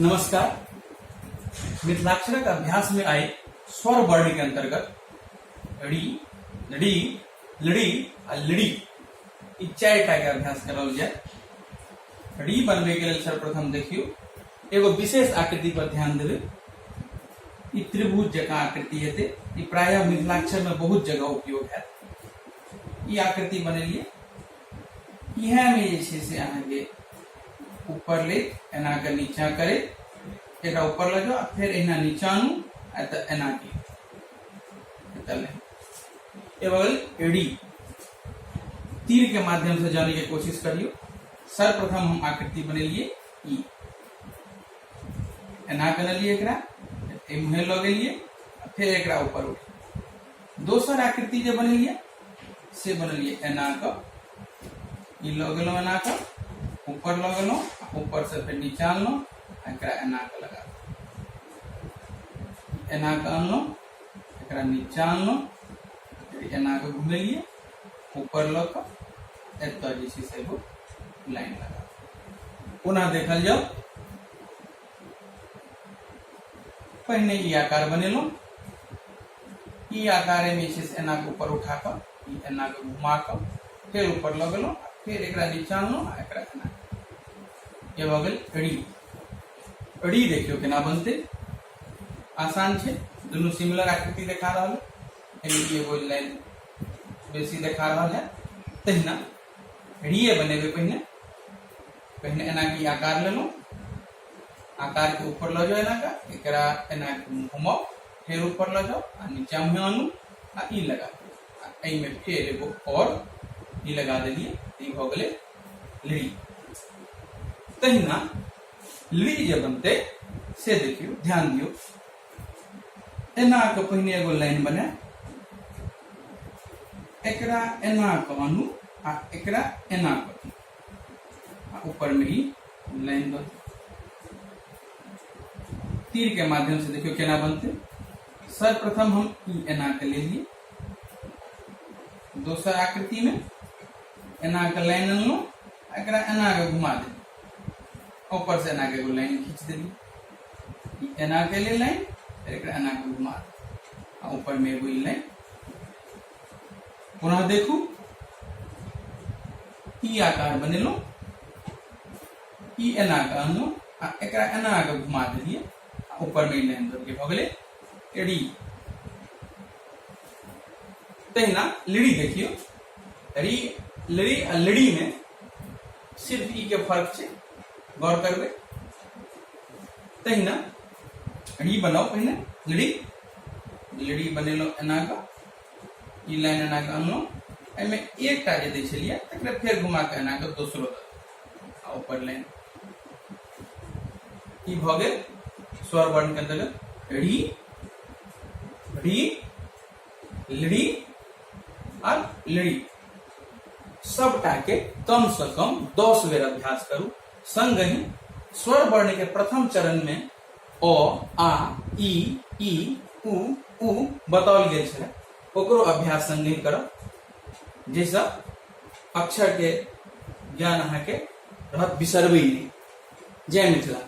नमस्कार। मिथिलाक्षरक अभ्यास में आए स्वर वर्ण के अंतर्गत ड़ी, लड़ी, लड़ी आ लड़ी ई चार टा के अभ्यास करल जाए। ड़ी बनबे के लेल सर्वप्रथम देखियो एगो विशेष आकृति पर ध्यान देवे। ई त्रिभुज जकां आकृति हेते। ई प्रायः मिथिलाक्षर में बहुत जगह उपयोग है। ई आकृति बनेलिए इहा में जे छे से अहाँ के ऊपर ले एना के नीचा करे, एकरा ऊपर ले जाओ, फिर एना नीचा नु त एना के तले ए बगल एडी। तीर के माध्यम से जाने की कोशिश करियो। सर्वप्रथम हम आकृति बनेलिए ई, एना करलिए, एकरा ए मुहे ल गेलिए, फिर एकरा ऊपर उठे। दोसर आकृति जे बनेलिए से बनेलिए एना क, ई ल गेलो एना क, ऊपर ल गेलो, ऊपर से फिर नीचा लो, एकरा एना के लगा, एना के अनलो, एकरा नीचा अनलो, फिर एना के घुमेलिए, ऊपर ल क एतय जे छै से एगो लाइन लगा। पुनः देखल जाओ। पहले ई आकार बनेलो, ई आकार में जे छै से एना के ऊपर उठा क, ई एना के घुमा क, फिर ऊपर ल गेलो, फिर एकरा नीचा अनलो, एकरा एना ये बगल ड़ी। ड़ी देखियो केना बनते, आसान छे। दोनों सिमिलर आकृति देखा रहा है। एगो लाइन बेसी देखा रहा है। तहिना ड़ीए बनेबे। पहले एना की आकार ले लो, आकार के ऊपर ल जाओ, एना का एकरा एना घुमाओ, फिर ऊपर ल जाओ आ नीचा में आनू आ ई लगा, एई में फिर एगो और ई लगा देलिए, ई भ गेले लड़ी। तहिना लड़ी जे बनते से देखियो, ध्यान दियो। एना के पहले एगो लाइन बने, एकरा एना के आनू आ एकरा एना के, ऊपर में ही लाइन दो। तीर के माध्यम से देखियो केना बनते। सर्वप्रथम हम ई एना के ले लिए, दोसर आकृति में एना के लाइन अनलो, एकरा एना के घुमा दे, ऊपर से एना के एगो लाइन खींच देली, एना के लिए लाइन, फिर एकरा एना के घुमा दे, ऊपर में एगो लाइन। पुनः देखू, ई आकार बनेलो, ई एना के अनलो, एकरा एना के घुमा देलिए, ऊपर में लाइन दे के भ गेले एडी। तहिना लड़ी देखियो। लड़ी आ लड़ी में सिर्फ ई के फर्क छे, गौर करबे। तहिना ड़ी बनाओ। पहले लड़ी बनेलो एना का, ई लाइन एना के अनलो, एमे एकटा जे दै छलिए तकरा फिर घुमा के एना के दोसरो आ ऊपर लाइन। ई भ गेल स्वर वर्ण के अंतर्गत ड़ी, लड़ी और लड़ी। सबटा के कम से कम 10 बेर अभ्यास करू। संग ही स्वर वर्ण के प्रथम चरण में अ, आ, ई, उ बताओल गेल छे, ओकरो अभ्यास संग ही करब, जैसे अक्षर के ज्ञान अहाँ के रहत बिसरबे नहीं। जय मिथिला।